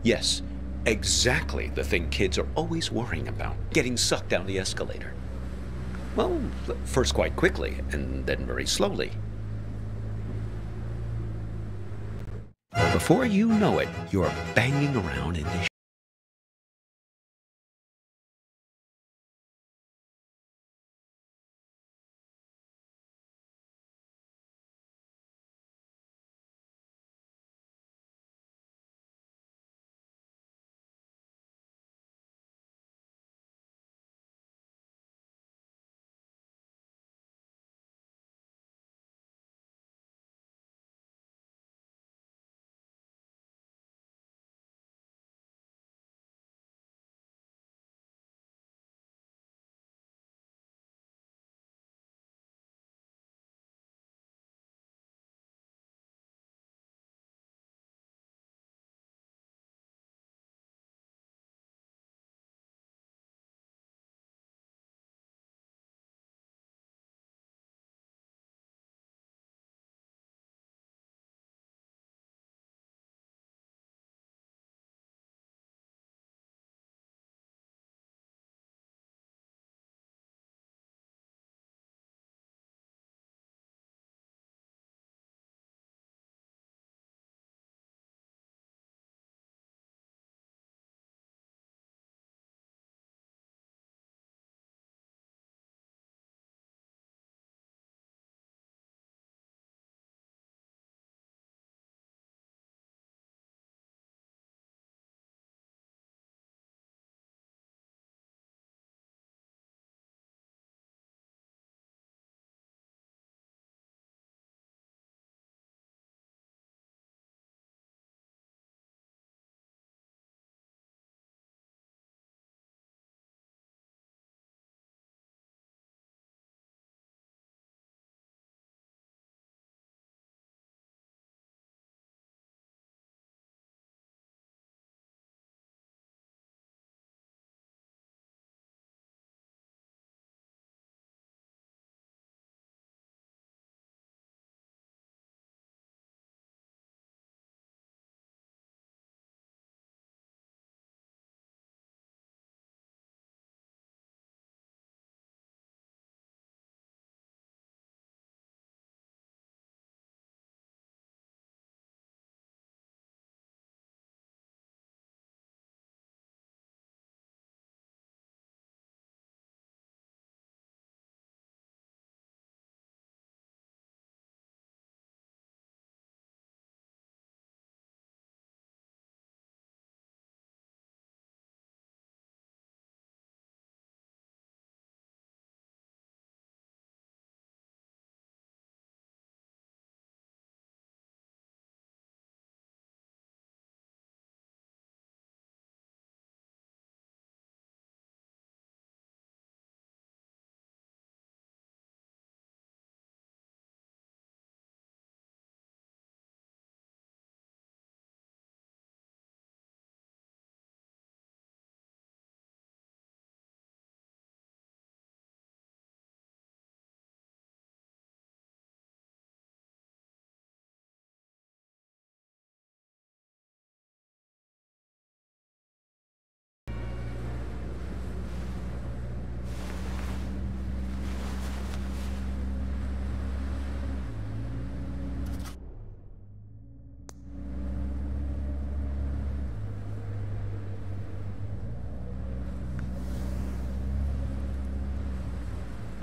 Yes, exactly the thing kids are always worrying about, getting sucked down the escalator. Well, first quite quickly, and then very slowly. Before you know it, you're banging around in this.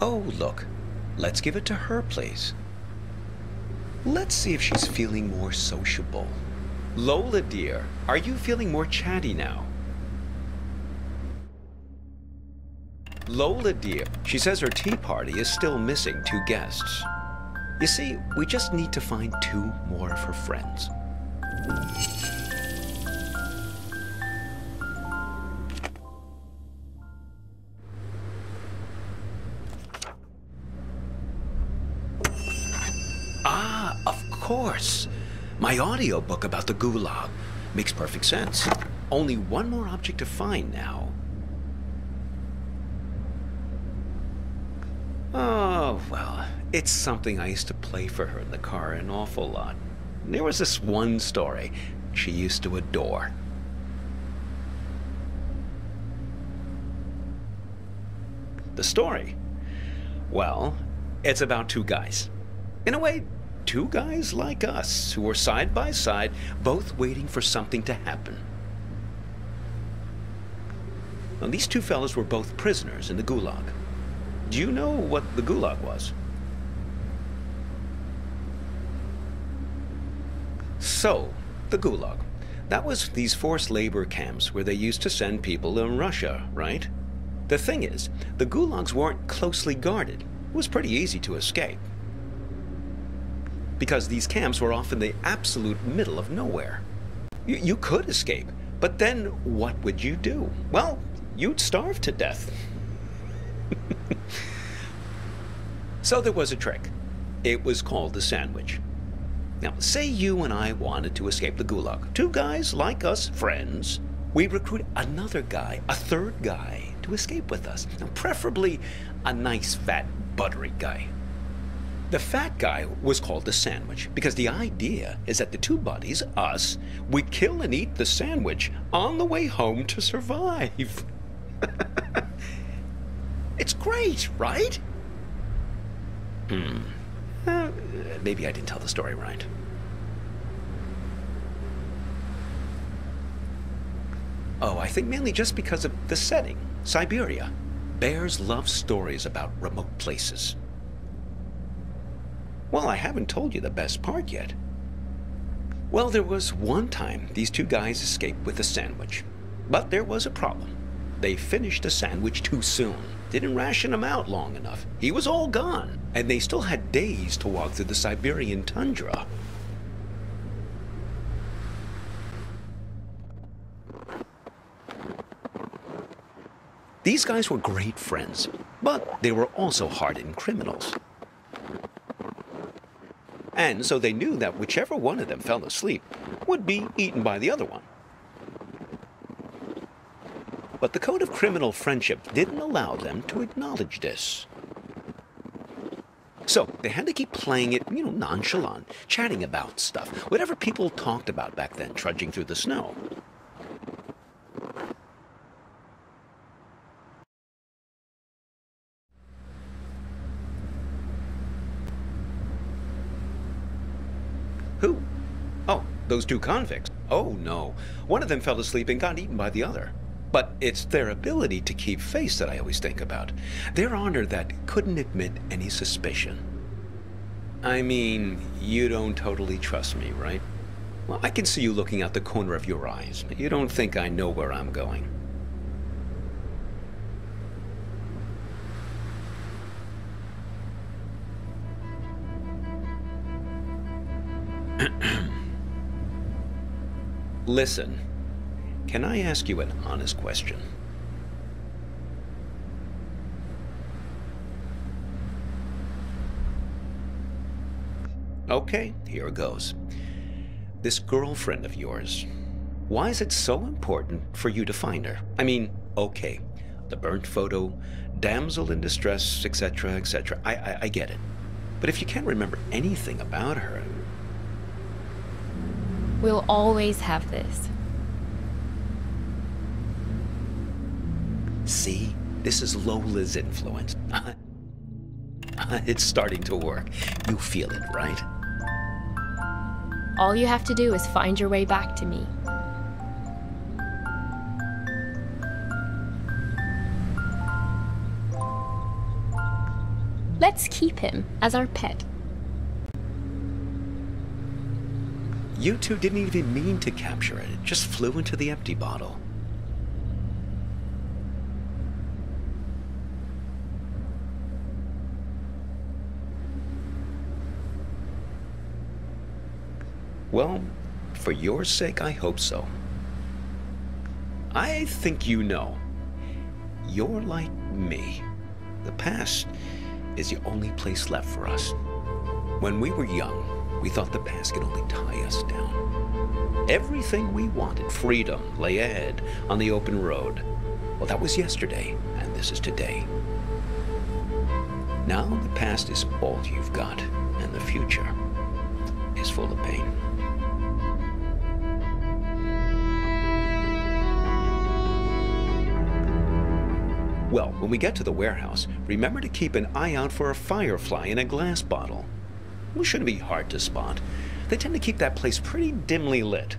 Oh, look. Let's give it to her place. Let's see if she's feeling more sociable. Lola, dear, are you feeling more chatty now? Lola, dear, she says her tea party is still missing 2 guests. You see, we just need to find 2 more of her friends. Ah, of course. My audiobook about the gulag. Makes perfect sense. Only 1 more object to find now. Oh, well, it's something I used to play for her in the car an awful lot. There was this one story she used to adore. The story? Well, it's about two guys. In a way, two guys like us who are side by side, both waiting for something to happen. Now, these two fellas were both prisoners in the Gulag. Do you know what the Gulag was? So, the Gulag. That was these forced labor camps where they used to send people in Russia, right? The thing is, the Gulags weren't closely guarded. It was pretty easy to escape. Because these camps were often the absolute middle of nowhere. You could escape, but then what would you do? Well, you'd starve to death. So there was a trick. It was called the sandwich. Now, say you and I wanted to escape the Gulag. Two guys like us, friends. We'd recruit another guy, a third guy, to escape with us. Now, preferably a nice, fat, buttery guy. The fat guy was called the sandwich because the idea is that the two buddies, us, we'd kill and eat the sandwich on the way home to survive. It's great, right? Maybe I didn't tell the story right. Oh, I think mainly just because of the setting. Siberia. Bears love stories about remote places. Well, I haven't told you the best part yet. Well, there was one time these two guys escaped with a sandwich. But there was a problem. They finished the sandwich too soon. Didn't ration him out long enough. He was all gone. And they still had days to walk through the Siberian tundra. These guys were great friends, but they were also hardened criminals. And so they knew that whichever one of them fell asleep would be eaten by the other one. But the code of criminal friendship didn't allow them to acknowledge this. So they had to keep playing it, nonchalant, chatting about stuff, whatever people talked about back then, trudging through the snow. Who? Oh, those two convicts. Oh, no. One of them fell asleep and got eaten by the other. But it's their ability to keep face that I always think about. Their honor that couldn't admit any suspicion. I mean, you don't totally trust me, right? Well, I can see you looking out the corner of your eyes. You don't think I know where I'm going. Listen, can I ask you an honest question? Okay, here goes. This girlfriend of yours, why is it so important for you to find her? I mean, okay, the burnt photo, damsel in distress, etc., etc. I get it. But if you can't remember anything about her... We'll always have this. See? This is Lola's influence. It's starting to work. You feel it, right? All you have to do is find your way back to me. Let's keep him as our pet. You two didn't even mean to capture it. It just flew into the empty bottle. Well, for your sake, I hope so. I think you know. You're like me. The past is the only place left for us. When we were young, we thought the past could only tie us down. Everything we wanted, freedom, lay ahead on the open road. Well, that was yesterday, and this is today. Now the past is all you've got, and the future is full of pain. Well, when we get to the warehouse, remember to keep an eye out for a firefly in a glass bottle. It shouldn't be hard to spot. They tend to keep that place pretty dimly lit.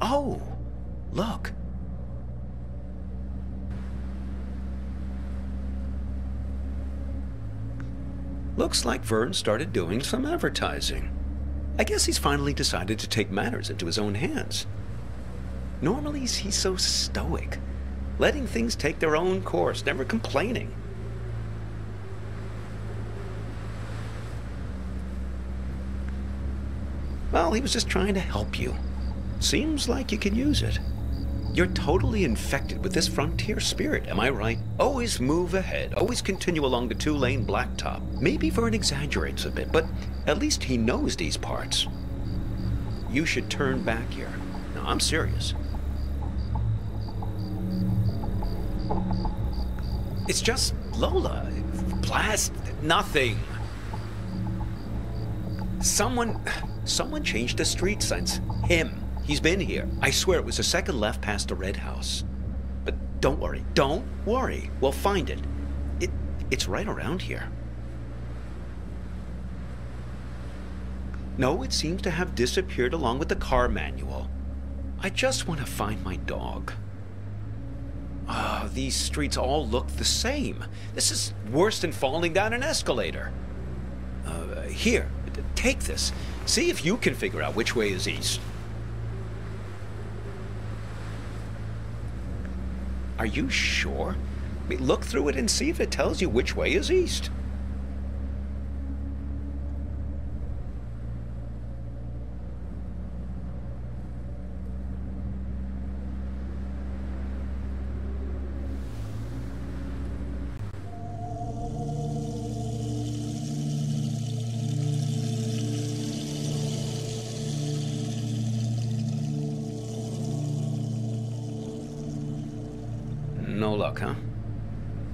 Oh, look. Looks like Vern started doing some advertising. I guess he's finally decided to take matters into his own hands. Normally, he's so stoic, letting things take their own course, never complaining. Well, he was just trying to help you. Seems like you can use it. You're totally infected with this frontier spirit, am I right? Always move ahead, always continue along the two-lane blacktop. Maybe Vern exaggerates a bit, but at least he knows these parts. You should turn back here. No, I'm serious. It's just Lola. Blast nothing. Someone changed the street signs. Him. He's been here. I swear it was the second left past the red house. But don't worry. Don't worry. We'll find it. It's right around here. No, it seems to have disappeared along with the car manual. I just want to find my dog. Ah, these streets all look the same. This is worse than falling down an escalator. Here, take this. See if you can figure out which way is east. Are you sure? I mean, look through it and see if it tells you which way is east. No luck, huh?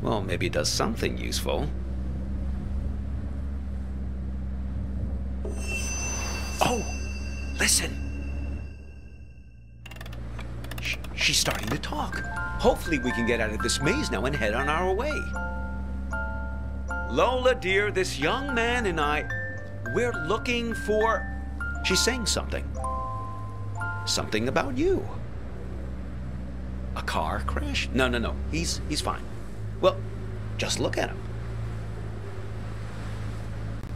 Well, maybe it does something useful. Oh! Listen! She's starting to talk. Hopefully we can get out of this maze now and head on our way. Lola, dear, this young man and I, we're looking for... She's saying something. Something about you. A car crash? No. He's fine. Well, just look at him.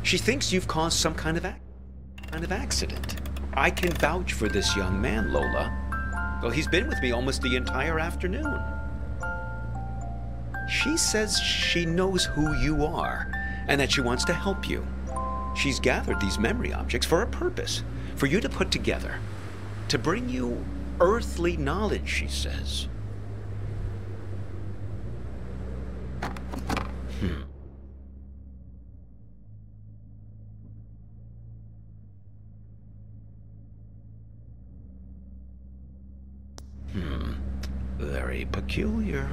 She thinks you've caused some kind of accident. I can vouch for this young man, Lola. Well, he's been with me almost the entire afternoon. She says she knows who you are and that she wants to help you. She's gathered these memory objects for a purpose, for you to put together, to bring you earthly knowledge, she says. Very peculiar.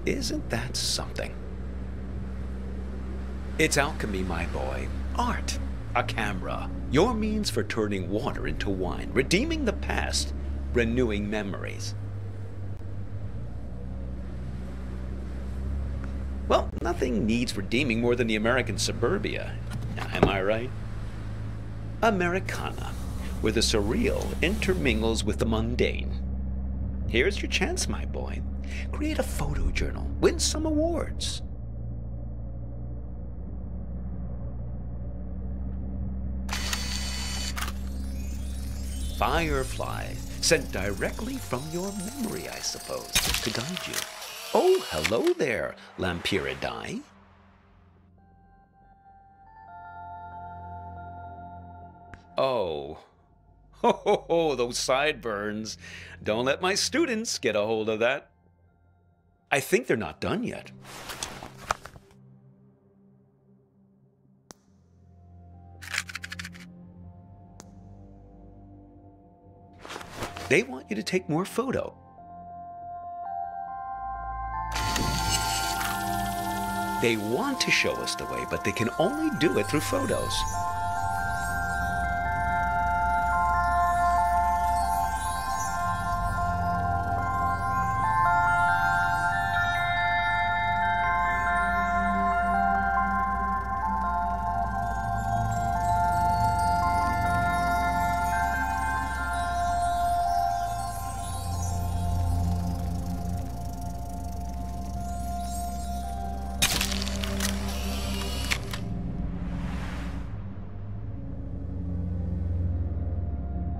Isn't that something? It's alchemy, my boy. Art. A camera. Your means for turning water into wine, redeeming the past, renewing memories. Well, nothing needs redeeming more than the American suburbia. Am I right? Americana, where the surreal intermingles with the mundane. Here's your chance, my boy. Create a photo journal. Win some awards. Firefly, sent directly from your memory, I suppose, to guide you. Oh, hello there, Lampyridae. Oh. Ho, ho, ho, those sideburns. Don't let my students get a hold of that. I think they're not done yet. They want you to take more photo. They want to show us the way, but they can only do it through photos.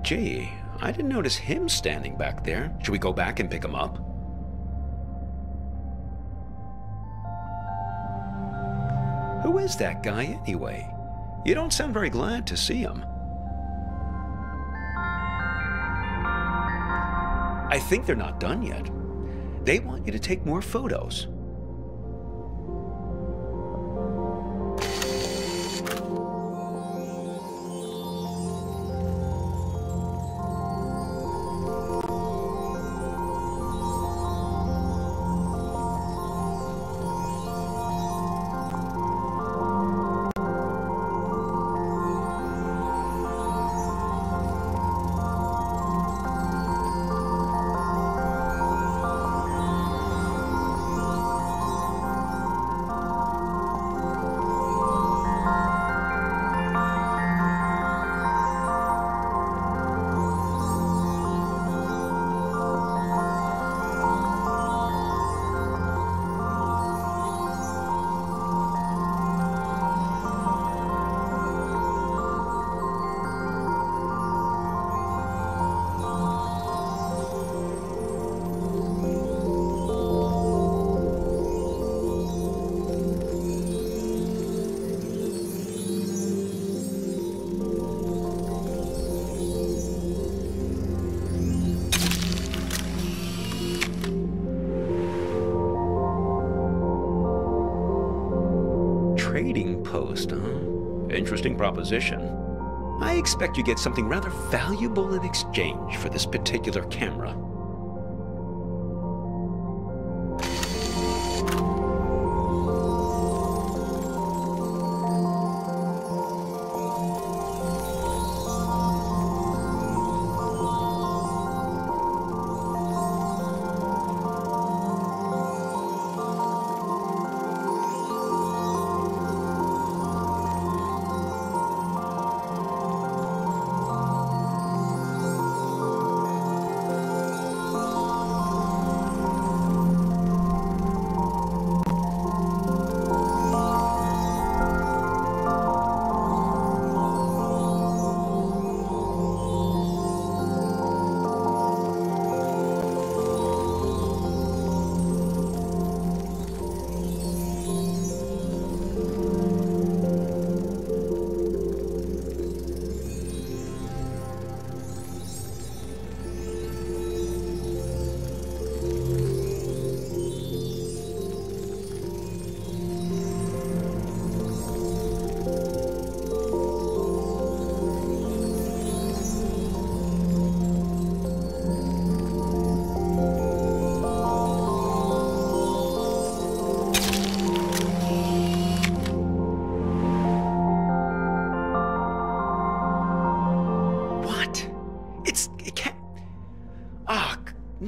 Gee, I didn't notice him standing back there. Should we go back and pick him up? Who is that guy anyway? You don't sound very glad to see him. I think they're not done yet. They want you to take more photos. Trading post, huh? Interesting proposition. I expect you get something rather valuable in exchange for this particular camera.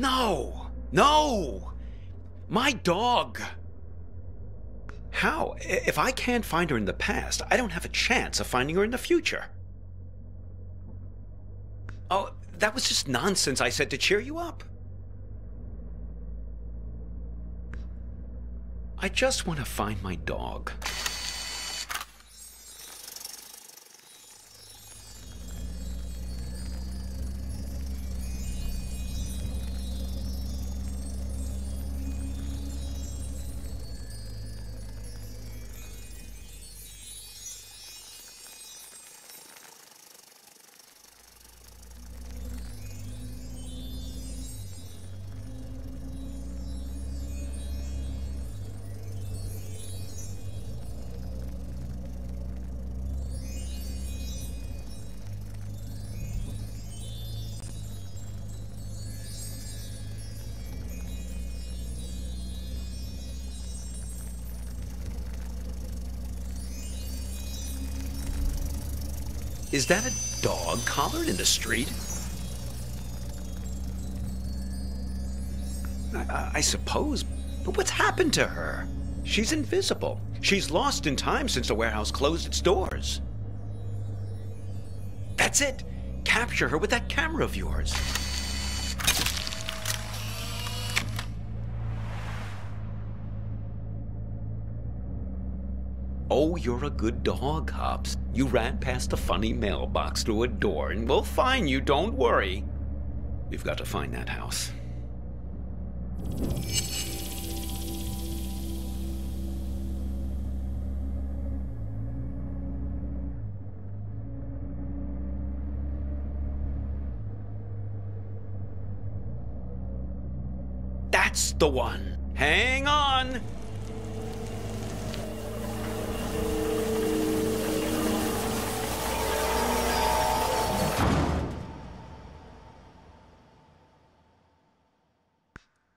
No! No! My dog! How? If I can't find her in the past, I don't have a chance of finding her in the future. Oh, that was just nonsense I said to cheer you up. I just want to find my dog. Is that a dog collared in the street? I suppose, but what's happened to her? She's invisible. She's lost in time since the warehouse closed its doors. That's it. Capture her with that camera of yours. Oh, you're a good dog, Hops. You ran past a funny mailbox through a door, and we'll find you, don't worry. We've got to find that house. That's the one. Hang on.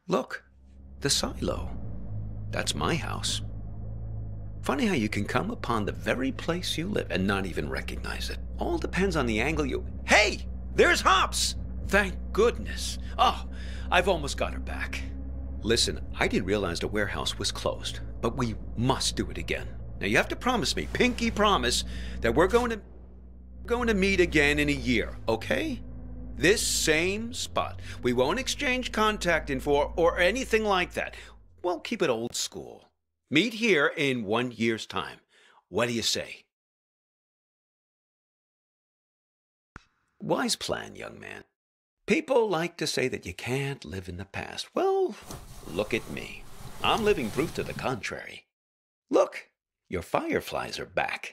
Look, the silo. That's my house. Funny how you can come upon the very place you live and not even recognize it. All depends on the angle you... Hey! There's Hops! Thank goodness. Oh, I've almost got her back. Listen, I didn't realize the warehouse was closed, but we must do it again. Now you have to promise me, pinky promise, that we're going to meet again in a year, okay? This same spot. We won't exchange contact info or anything like that. We'll keep it old school. Meet here in 1 year's time. What do you say? Wise plan, young man. People like to say that you can't live in the past. Well, look at me. I'm living proof to the contrary. Look, your fireflies are back.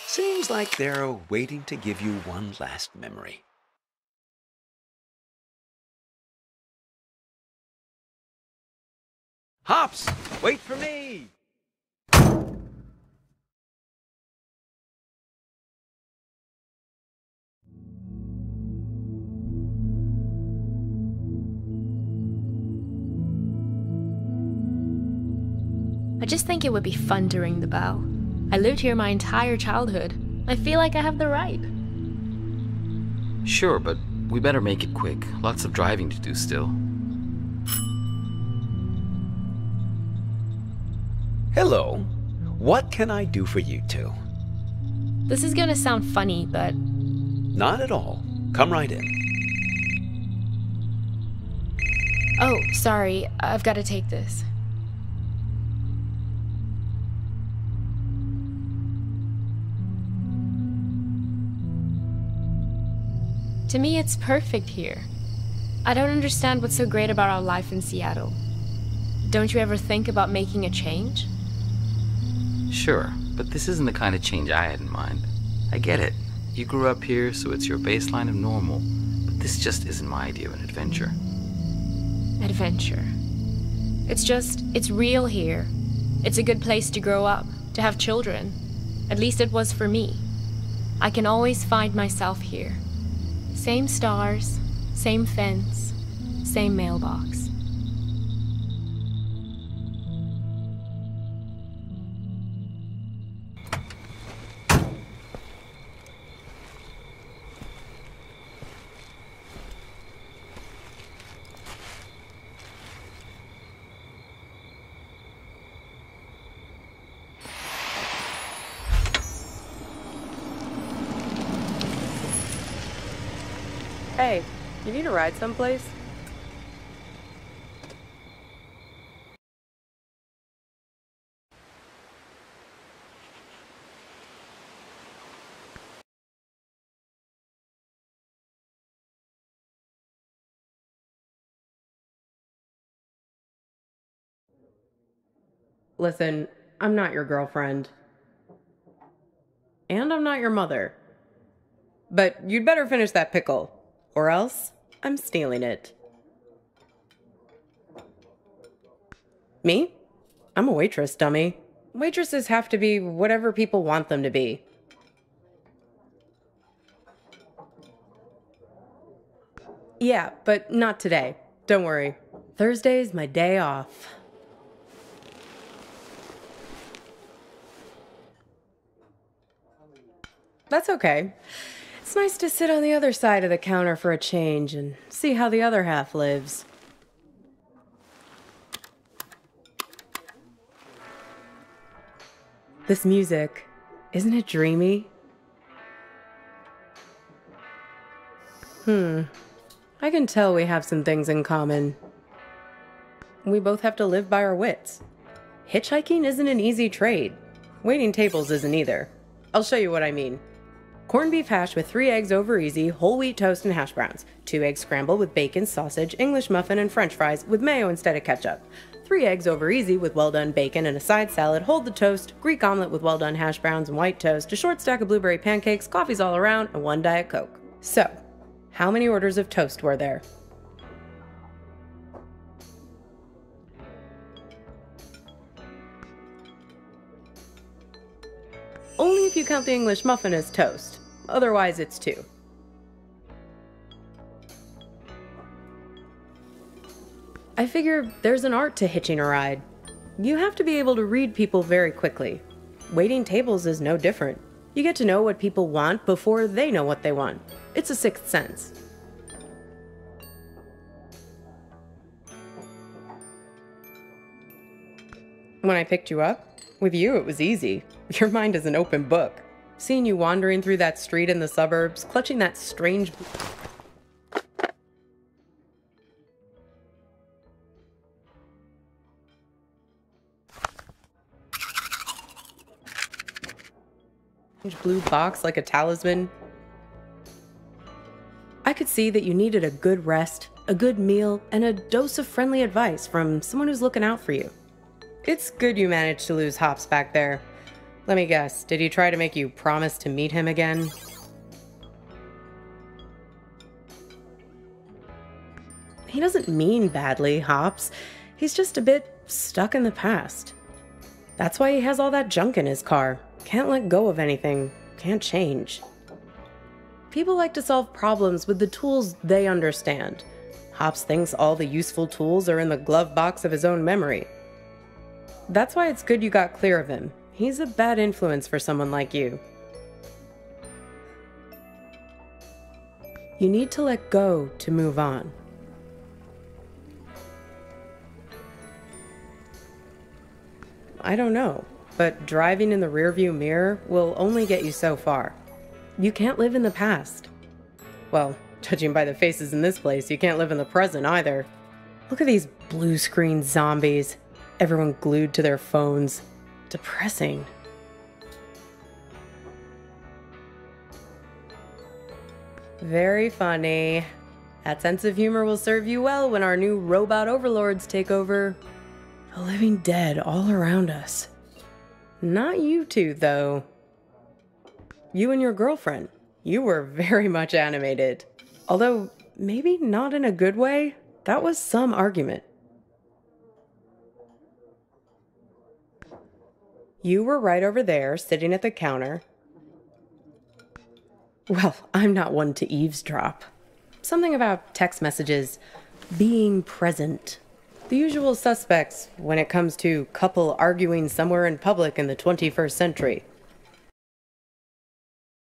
Seems like they're waiting to give you one last memory. Hops, wait for me! I just think it would be fun to ring the bell. I lived here my entire childhood. I feel like I have the right. Sure, but we better make it quick. Lots of driving to do still. Hello. What can I do for you two? This is gonna sound funny, but... Not at all. Come right in. Oh, sorry. I've got to take this. To me, it's perfect here. I don't understand what's so great about our life in Seattle. Don't you ever think about making a change? Sure, but this isn't the kind of change I had in mind. I get it. You grew up here, so it's your baseline of normal. But this just isn't my idea of an adventure. Adventure. It's real here. It's a good place to grow up, to have children. At least it was for me. I can always find myself here. Same stars, same fence, same mailbox. Hey, you need a ride someplace? Listen, I'm not your girlfriend. And I'm not your mother. But you'd better finish that pickle, or else I'm stealing it. Me? I'm a waitress, dummy. Waitresses have to be whatever people want them to be. Yeah, but not today. Don't worry. Thursday's my day off. That's okay. It's nice to sit on the other side of the counter for a change and see how the other half lives. This music, isn't it dreamy? I can tell we have some things in common. We both have to live by our wits. Hitchhiking isn't an easy trade. Waiting tables isn't either. I'll show you what I mean. Corned beef hash with 3 eggs over easy, whole wheat toast and hash browns. 2 eggs scrambled with bacon, sausage, English muffin, and french fries with mayo instead of ketchup. 3 eggs over easy with well-done bacon and a side salad, hold the toast, Greek omelet with well-done hash browns and white toast, a short stack of blueberry pancakes, coffees all around, and 1 Diet Coke. So, how many orders of toast were there? Only if you count the English muffin as toast. Otherwise, it's 2. I figure there's an art to hitching a ride. You have to be able to read people very quickly. Waiting tables is no different. You get to know what people want before they know what they want. It's a sixth sense. When I picked you up, with you it was easy. Your mind is an open book. Seeing you wandering through that street in the suburbs, clutching that strange blue box like a talisman. I could see that you needed a good rest, a good meal, and a dose of friendly advice from someone who's looking out for you. It's good you managed to lose Hops back there. Let me guess, did he try to make you promise to meet him again? He doesn't mean badly, Hops. He's just a bit stuck in the past. That's why he has all that junk in his car. Can't let go of anything. Can't change. People like to solve problems with the tools they understand. Hops thinks all the useful tools are in the glove box of his own memory. That's why it's good you got clear of him. He's a bad influence for someone like you. You need to let go to move on. I don't know, but driving in the rearview mirror will only get you so far. You can't live in the past. Well, judging by the faces in this place, you can't live in the present either. Look at these blue screen zombies. Everyone glued to their phones. Depressing. Very funny. That sense of humor will serve you well when our new robot overlords take over. The living dead all around us. Not you two, though. You and your girlfriend. You were very much animated. Although, maybe not in a good way. That was some argument. You were right over there, sitting at the counter. Well, I'm not one to eavesdrop. Something about text messages, being present. The usual suspects when it comes to couple arguing somewhere in public in the 21st century.